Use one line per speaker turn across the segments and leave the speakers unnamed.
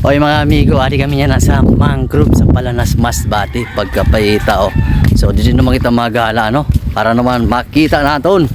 Oy mga amigo, ari kami yan nasa mangrove sa Palanas Masbate pagkapayita oh. So dito naman kita magala no, para naman makita natin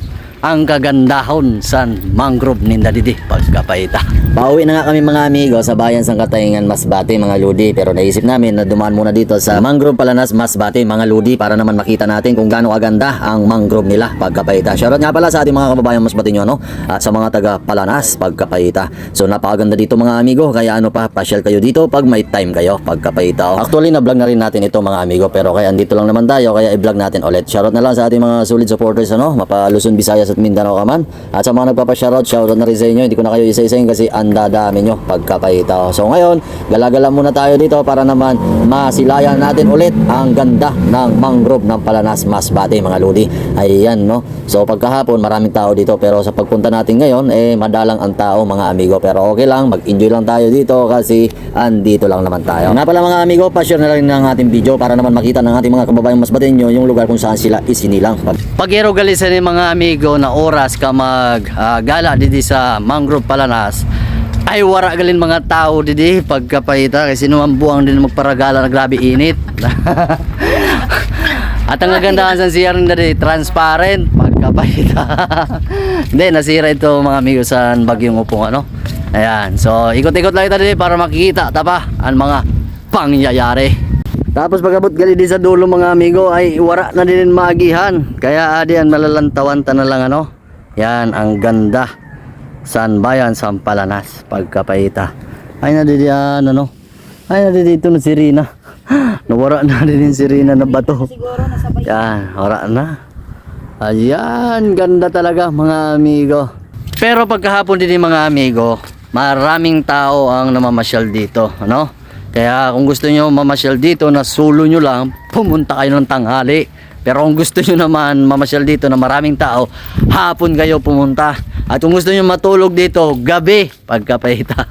ang kagandahon sa mangrove ninda didi pagkapayita.
Pauwi na nga kami mga amigo sa bayan ng Katayngan Masbate mga ludi, pero naisip namin na dumaan muna dito sa mangrove Palanas Masbate mga ludi para naman makita natin kung gaano kaganda ang mangrove nila pagkapayita. Shoutout nga pala sa ating mga kababayan Masbate nyo no, at sa mga taga Palanas pagkapayita. So napakaganda dito mga amigo, kaya ano pa, pasyal kayo dito pag may time kayo pagkapayita oh. Actually na vlog na rin natin ito mga amigo, pero kaya andito lang naman tayo, kaya i-vlog natin ulit. Shoutout na lang sa ating mga solid supporters ano, mapa Luzon, Visayas at Mindanao ka man. At sa mga nagpapa-shoutout, shoutout na rin sa inyo. Hindi ko na kayo isa-isahin kasi ang dadami nyo pagkapayita. So ngayon, galagala muna tayo dito para naman masilayan natin ulit ang ganda ng mangrove ng Palanas Masbate mga ludi. Ayan no. So pagkahapon maraming tao dito, pero sa pagpunta natin ngayon madalang ang tao mga amigo. Pero okay lang, mag-enjoy lang tayo dito kasi andito lang naman tayo. Nga pala mga amigo, pa-share na lang ng ating video para naman makita ng ating mga kababayang Masbateño yung lugar kung saan sila isinilang.
Pagiro galisan ni mga amigo na oras ka gala didi sa mangrove Palanas, ay wara galin mga tao didi pagkapayita kasi naman buwang din magparagala na grabe init. At ang kagandahan sa CR didi transparent pagkapayita. Hindi nasira ito mga amigo sa bagyong upong ano. Ayan, so ikot-ikot lang ito didi para makikita tapa ang mga pangyayari. Tapos pagabot gali din sa dulo mga amigo ay wara na din maagihan. Kaya adian malalantawan ta na lang ano. Yan ang ganda san bayan sa Palanas pagkapayita. Ay na diyan ano. Ay na dito na si Rina. Nawara na din si Rina na bato. Yan, wara na. Ayan, ganda talaga mga amigo. Pero pagkahapon din mga amigo, maraming tao ang namamasyal dito, ano? Kaya kung gusto nyo mamasyal dito na solo nyo lang, pumunta kayo ng tanghali. Pero kung gusto nyo naman mamasyal dito na maraming tao, hapon kayo pumunta. At kung gusto nyo matulog dito, gabi pagkapayita.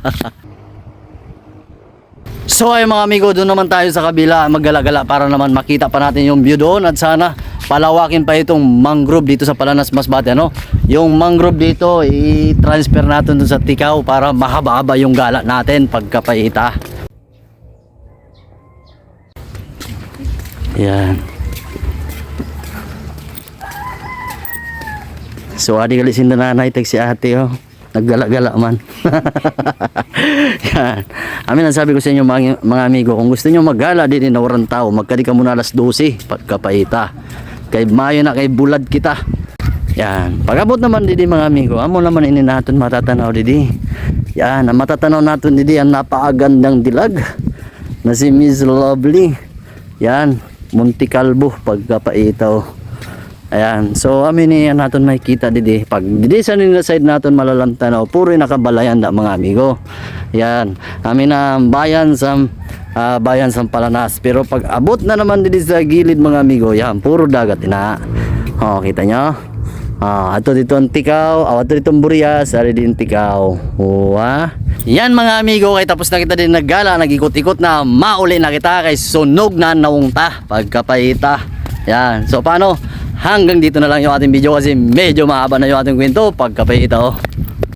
So ay mga amigo, doon naman tayo sa kabila maggalagala para naman makita pa natin yung view doon. At sana palawakin pa itong mangrove dito sa Palanas Masbate ano? Yung mangrove dito i-transfer natin doon sa Ticao para mahaba-haba yung gala natin pagkapayita. Yan. So adi kalisin na nanay tag si ate oh. Naggala-gala man. Yan. Amin ang sabi ko sa inyo mga amigo, kung gusto niyo maggala di na waran tao, magkadi ka muna alas 12 pagkapayita. Kay mayo na kay bulad kita. Yan. Pagabot naman di mga amigo, amo naman ini naton matatanaw di. Yan, ang matatanaw naton di ang napakagandang dilag na si Miss Lovely. Yan. Monte Calvo pagkapayita oh. Ayan, so amin niya natin makikita didi. Pag didi sa nila side natin malalantanaw, puro nakabalayan da mga amigo. Ayan, amin na bayan sa Palanas. Pero pag abot na naman didi sa gilid mga amigo, yan, puro dagat na. Oh, kita nyo? Ato dito ang Ticao, ato dito ang Burias, ari din Ticao. Yan mga amigo, kay tapos na kita din naggala, nagikot-ikot na, mauli na kita kay sunog na naungta pagkapayita. Yan, so paano? Hanggang dito na lang yung ating video kasi medyo mahaba na yung ating kwento pagkapayita oh.